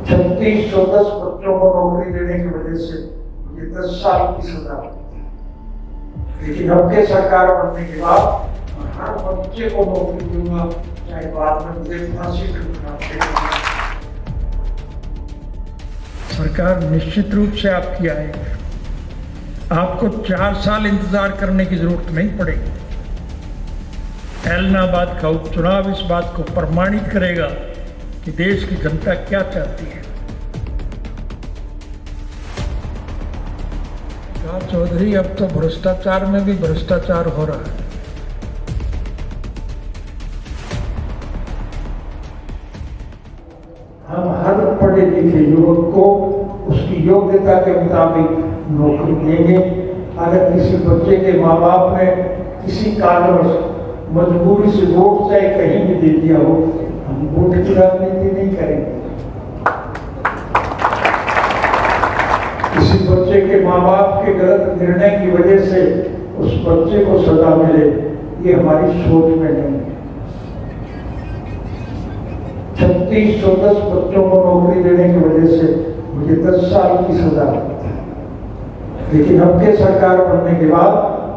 3610 बच्चों को नौकरी देने की वजह से मुझे 10 साल की सजा हुई। लेकिन अब के सरकार बनने के बाद मैं हर बच्चे को नौकरी दूंगा, चाहे बाद में मुझे फांसी चुकाना पड़े। सरकार निश्चित रूप से आपकी आएगी। आपको 4 साल इंतजार करने की जरूरत नहीं पड़ेगी। एलनाबाद का उपचुनाव इस बात को प्रमाणित करेगा कि देश की जनता क्या चाहती है। कहा चौधरी, अब तो भ्रष्टाचार में भी भ्रष्टाचार हो रहा है। हम हर पढ़े लिखे युवक को उसकी योग्यता के मुताबिक नौकरी देंगे। अगर किसी बच्चे के माँ बाप ने किसी कारणवश मजबूरी से वोट चाहे कहीं भी दे दिया हो, हम वोट की राजनीति नहीं करेंगे। किसी बच्चे के माँ बाप के गलत निर्णय की वजह से उस बच्चे को सजा मिले, ये हमारी सोच में नहीं है। 3610 बच्चों को नौकरी देने की वजह से मुझे 10 साल की सजा हुई। लेकिन अब के सरकार बनने के बाद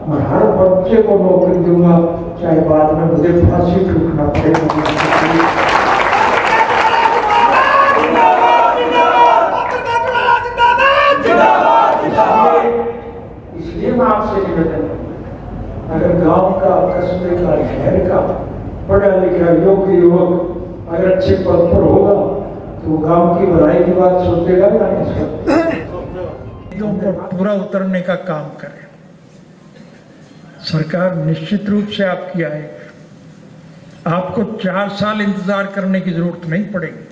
मैं हर बच्चे को नौकरी दूंगा, चाहे बाद में मुझे फांसी चुकाना पड़े। इसलिए मैं आपसे निवेदन करूं, अगर गांव का, कस्बे का, शहर का पढ़ा लिखा योग्य युवक अगर अच्छे पद पर होगा तो गांव की भलाई की बात सोचेगा या नहीं सोचेगा। पर पूरा उतरने का काम करें। सरकार निश्चित रूप से आपकी आएगी। आपको 4 साल इंतजार करने की जरूरत नहीं पड़ेगी।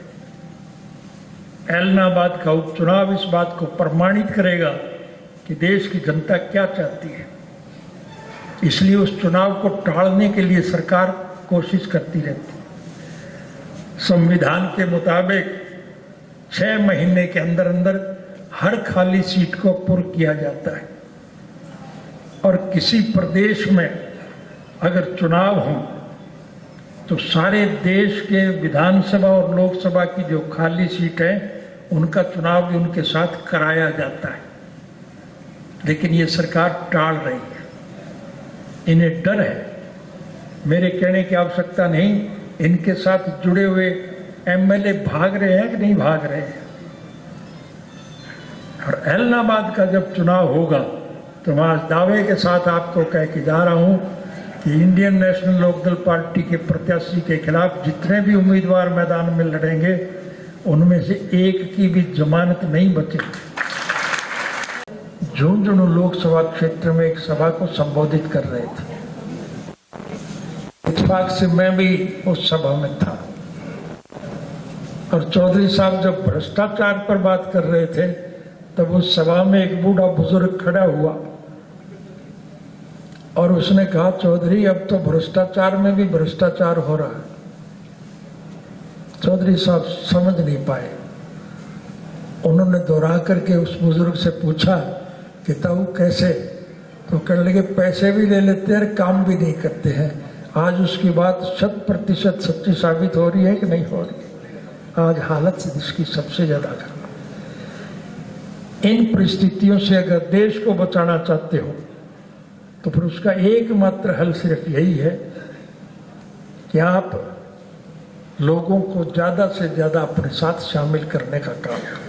एलनाबाद का उपचुनाव इस बात को प्रमाणित करेगा कि देश की जनता क्या चाहती है। इसलिए उस चुनाव को टालने के लिए सरकार कोशिश करती रहती है। संविधान के मुताबिक 6 महीने के अंदर अंदर हर खाली सीट को पूर्ण किया जाता है और किसी प्रदेश में अगर चुनाव हो तो सारे देश के विधानसभा और लोकसभा की जो खाली सीट है उनका चुनाव भी उनके साथ कराया जाता है। लेकिन ये सरकार टाल रही है। इन्हें डर है। मेरे कहने की आवश्यकता नहीं, इनके साथ जुड़े हुए एमएलए भाग रहे हैं कि नहीं भाग रहे हैं। और एलनाबाद का जब चुनाव होगा तो मैं आज दावे के साथ आपको कह के जा रहा हूं कि इंडियन नेशनल लोकदल पार्टी के प्रत्याशी के खिलाफ जितने भी उम्मीदवार मैदान में लड़ेंगे उनमें से एक की भी जमानत नहीं बचेगी। झुंझुनू लोकसभा क्षेत्र में एक सभा को संबोधित कर रहे थे। इत्तेफाक से मैं भी उस सभा में था और चौधरी साहब जब भ्रष्टाचार पर बात कर रहे थे तब उस सभा में एक बूढ़ा बुजुर्ग खड़ा हुआ और उसने कहा, चौधरी अब तो भ्रष्टाचार में भी भ्रष्टाचार हो रहा है। चौधरी साहब समझ नहीं पाए। उन्होंने दोहरा करके उस बुजुर्ग से पूछा कि ताऊ कैसे? तो कहने लगे, पैसे भी ले लेते हैं, काम भी नहीं करते हैं। आज उसकी बात 100% सच्ची साबित हो रही है कि नहीं हो रही? आज हालत से इसकी सबसे ज्यादा खराब। इन परिस्थितियों से अगर देश को बचाना चाहते हो तो फिर उसका एकमात्र हल सिर्फ यही है कि आप लोगों को ज्यादा से ज्यादा अपने साथ शामिल करने का काम करें।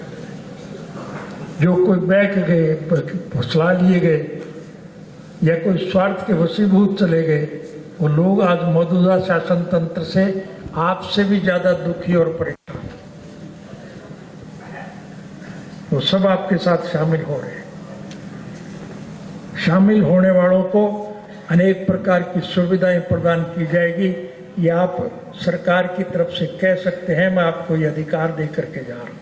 जो कोई बैठ गए, फुसला लिए गए या कोई स्वार्थ के वशीभूत चले गए, वो लोग आज मौजूदा शासन तंत्र से आपसे भी ज्यादा दुखी और परेशान, वो सब आपके साथ शामिल हो रहे हैं। शामिल होने वालों को अनेक प्रकार की सुविधाएं प्रदान की जाएगी। ये आप सरकार की तरफ से कह सकते हैं, मैं आपको ये अधिकार दे करके जा रहा हूं।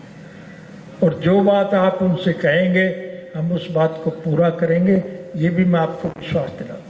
और जो बात आप उनसे कहेंगे हम उस बात को पूरा करेंगे, ये भी मैं आपको विश्वास दिलाता हूं।